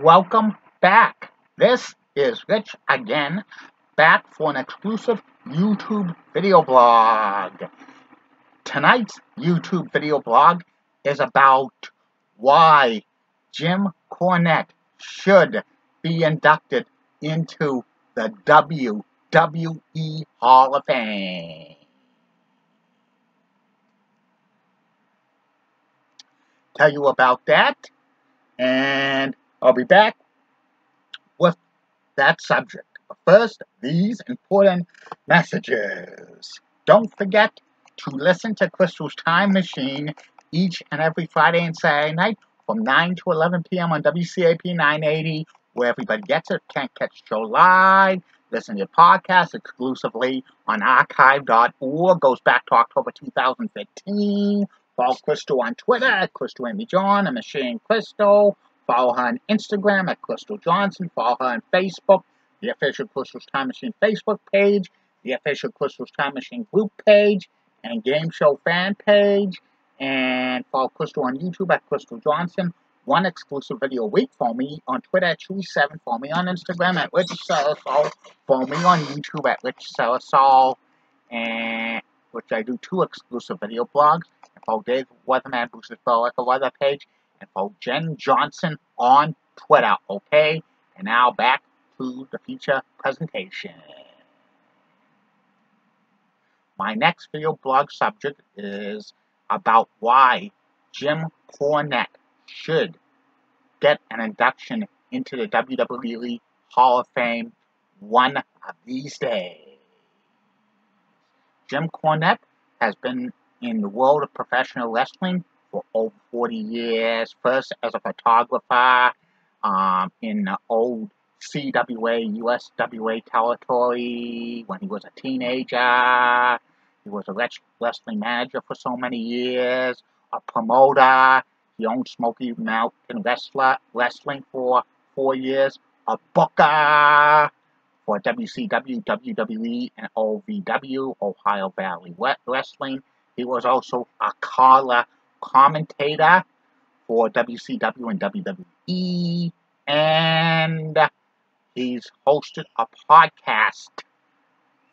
Welcome back. This is Rich again, back for an exclusive YouTube video blog. Tonight's YouTube video blog is about why Jim Cornette should be inducted into the WWE Hall of Fame. Tell you about that, and I'll be back with that subject. But first, these important messages. Don't forget to listen to Crystal's Time Machine each and every Friday and Saturday night from 9 to 11 p.m. on WCAP 980, where everybody gets it. Can't catch the show live. Listen to your podcast exclusively on archive.org. Goes back to October 2015. Follow Crystal on Twitter at Crystal Amy John and Machine Crystal. Follow her on Instagram at Crystal Johnson. Follow her on Facebook, the official Crystal's Time Machine Facebook page, the official Crystal's Time Machine group page, and game show fan page. And follow Crystal on YouTube at Crystal Johnson. One exclusive video a week. Follow me on Twitter at Chewy7. Follow me on Instagram at Rich Celisol. Follow me on YouTube at Rich Celisol, and which I do 2 exclusive video blogs. And follow Dave Weatherman Boosters for like a weather page. And follow Jen Johnson on Twitter, okay? And now back to the feature presentation. My next video blog subject is about why Jim Cornette should get an induction into the WWE Hall of Fame one of these days. Jim Cornette has been in the world of professional wrestling for over 40 years, first as a photographer in the old CWA, USWA territory when he was a teenager. He was a wrestling manager for so many years, a promoter. He owned Smoky Mountain Wrestling for 4 years, a booker for WCW, WWE, and OVW, Ohio Valley Wrestling. He was also a color commentator for WCW and WWE, and he's hosted a podcast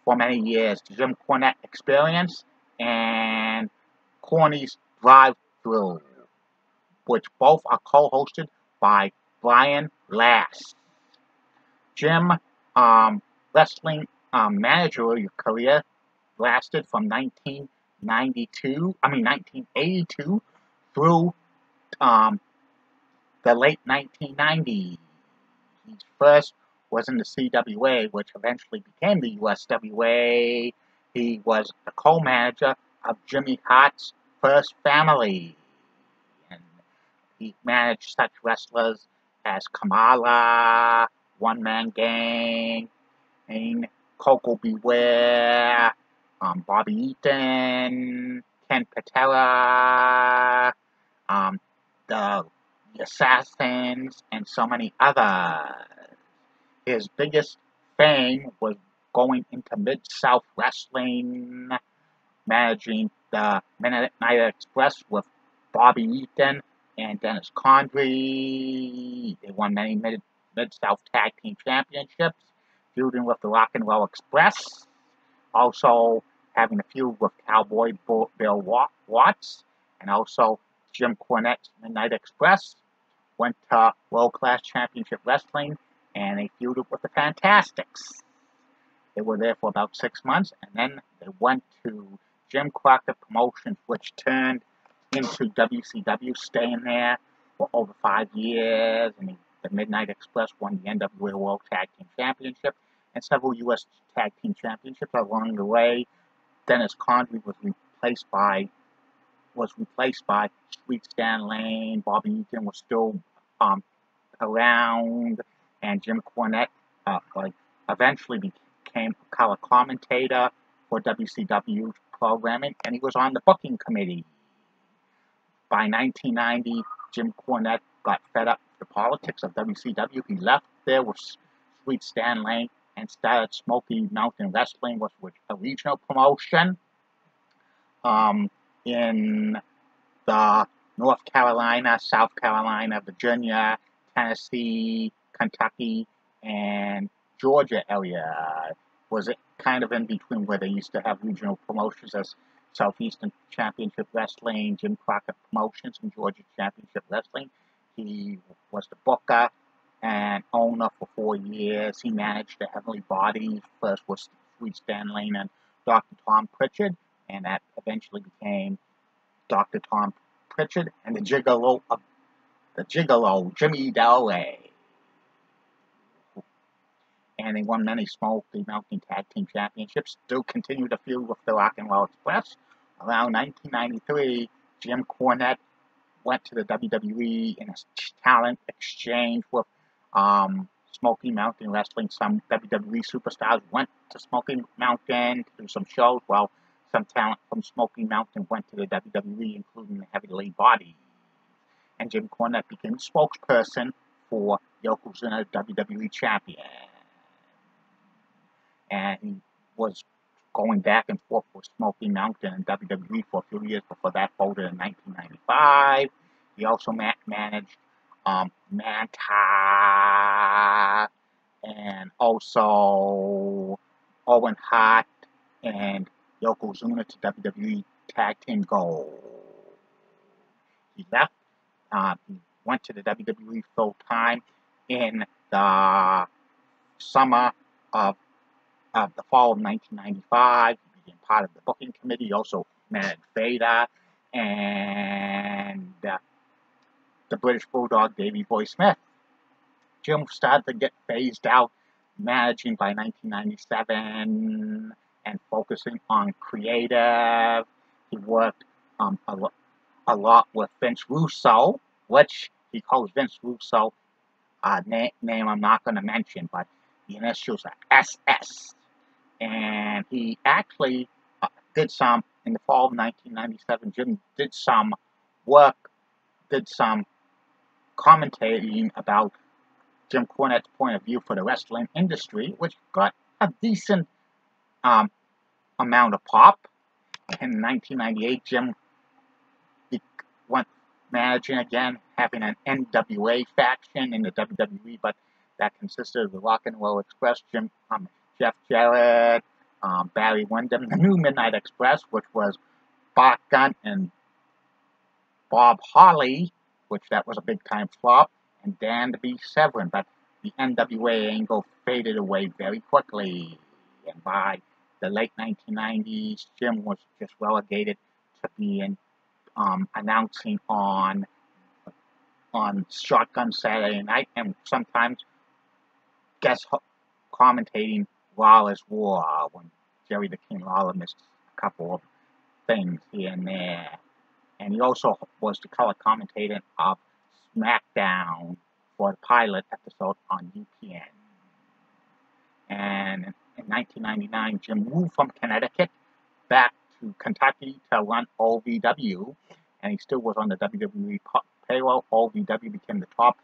for many years, the Jim Cornette Experience and Corny's Drive-Thru, which both are co-hosted by Brian Last. Jim wrestling managerial career lasted from 1982 through the late 1990s. He first was in the CWA, which eventually became the USWA. He was the co-manager of Jimmy Hart's First Family. And he managed such wrestlers as Kamala, One Man Gang, and Coco Beware, Bobby Eaton, Ken Patera, the Assassins, and so many others. His biggest fame was going into Mid-South Wrestling, managing the Midnight Express with Bobby Eaton and Dennis Condrey. They won many Mid-South Tag Team Championships, feuding with the Rock and Roll Express. Also having a feud with Cowboy Bill Watts, and also Jim Cornette's Midnight Express went to World Class Championship Wrestling, and they feuded with the Fantastics. They were there for about 6 months, and then they went to Jim Crockett Promotions, which turned into WCW, staying there for over 5 years, and the Midnight Express won the NWA World Tag Team Championship and several U.S. Tag Team Championships along the way. Dennis Condrey was replaced by Sweet Stan Lane. Bobby Eaton was still around, and Jim Cornette eventually became a color commentator for WCW programming, and he was on the booking committee. By 1990, Jim Cornette got fed up with the politics of WCW. He left there with Sweet Stan Lane and started Smoky Mountain Wrestling, which was a regional promotion in the North Carolina, South Carolina, Virginia, Tennessee, Kentucky, and Georgia area. Was it kind of in between where they used to have regional promotions as Southeastern Championship Wrestling, Jim Crockett Promotions, and Georgia Championship Wrestling. He was the booker and owner for 4 years. He managed the Heavenly Bodies. First was Sweet Stan Lane and Dr. Tom Pritchard, and that eventually became Dr. Tom Pritchard and the Gigolo, Jimmy Dalloway. And they won many Smoky Mountain Tag Team Championships. Still continue to feud with the Rock and Roll Express. Around 1993, Jim Cornette went to the WWE in a talent exchange with Smoky Mountain Wrestling. Some WWE superstars went to Smoky Mountain to do some shows, while some talent from Smoky Mountain went to the WWE, including the Heavenly Bodies. And Jim Cornette became spokesperson for Yokozuna, WWE Champion. And he was going back and forth with Smoky Mountain and WWE for a few years before that folded in 1995. He also managed Manta and also Owen Hart and Yokozuna to WWE Tag Team Gold. He left. He went to the WWE full time in the summer of the fall of 1995. He became part of the booking committee. He also managed Vader and the British Bulldog Davey Boy Smith. Jim started to get phased out, managing by 1997 and focusing on creative. He worked a lot with Vince Russo, which he calls Vince Russo, name I'm not going to mention, but the initials are SS. And he actually did some, in the fall of 1997, Jim did some work, did some commentating about Jim Cornette's point of view for the wrestling industry, which got a decent amount of pop. In 1998, Jim went managing again, having an NWA faction in the WWE, but that consisted of the Rock and Roll Express, Jeff Jarrett, Barry Windham, the New Midnight Express, which was Bart Gunn and Bob Holly, which that was a big time flop, and Dan the Beast Severn. But the NWA angle faded away very quickly, and by the late 1990s, Jim was just relegated to being announcing on Shotgun Saturday Night, and sometimes guest commentating Lawler's War when Jerry the King Lawler missed a couple of things here and there. And he also was the color commentator of SmackDown for the pilot episode on UPN. And in 1999, Jim moved from Connecticut back to Kentucky to run OVW, and he still was on the WWE payroll. OVW became the top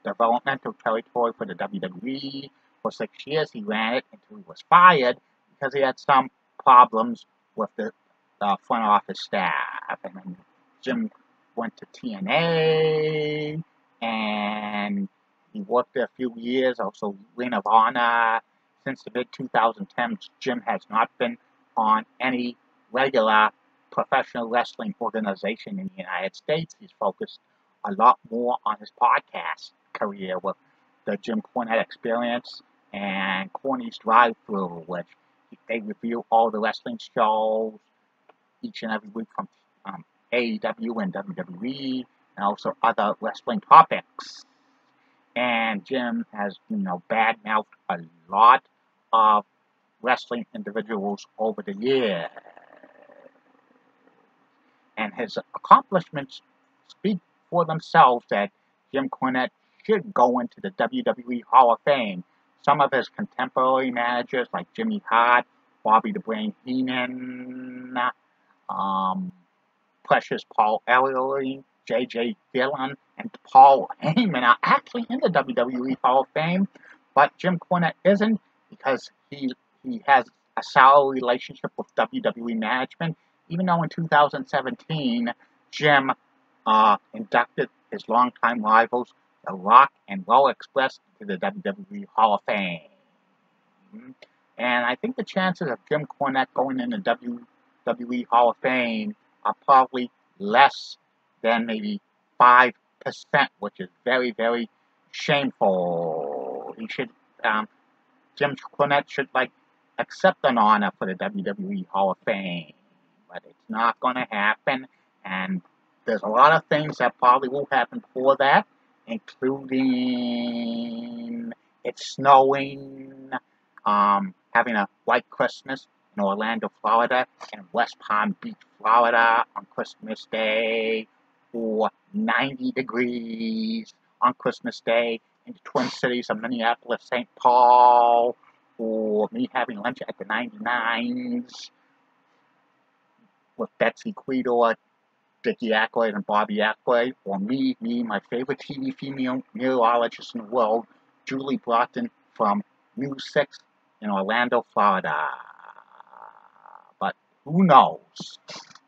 developmental territory for the WWE. For 6 years, he ran it until he was fired because he had some problems with the front office staff. And then Jim went to TNA, and he worked there a few years, also Ring of Honor. Since the mid-2010s, Jim has not been on any regular professional wrestling organization in the United States. He's focused a lot more on his podcast career with the Jim Cornette Experience and Corny's Drive-Thru, which they review all the wrestling shows each and every week from AEW and WWE, and also other wrestling topics. And Jim has, badmouthed a lot of wrestling individuals over the years. And his accomplishments speak for themselves that Jim Cornette should go into the WWE Hall of Fame. Some of his contemporary managers, like Jimmy Hart, Bobby the Brain Heenan, Precious Paul Ellering, J.J. Dillon, and Paul Heyman are actually in the WWE Hall of Fame, but Jim Cornette isn't because he has a sour relationship with WWE management, even though in 2017, Jim inducted his longtime rivals, The Rock and Roll Express to the WWE Hall of Fame. And I think the chances of Jim Cornette going in the WWE Hall of Fame are probably less than maybe 5%, which is very, very shameful. He should, Jim Cornette should, accept an honor for the WWE Hall of Fame. But it's not going to happen, and there's a lot of things that probably will happen for that, including it snowing, having a white Christmas in Orlando, Florida, and West Palm Beach, Florida on Christmas Day, or 90 degrees on Christmas Day in the Twin Cities of Minneapolis, St. Paul, or me having lunch at the 99s with Betsy Quedor, Dickie Ackroyd, and Bobby Ackroyd, or me, my favorite TV female meteorologist in the world, Julie Broughton from News 6 in Orlando, Florida. But who knows?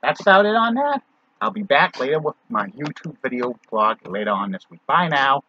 That's about it on that. I'll be back later with my YouTube video blog later on this week. Bye now.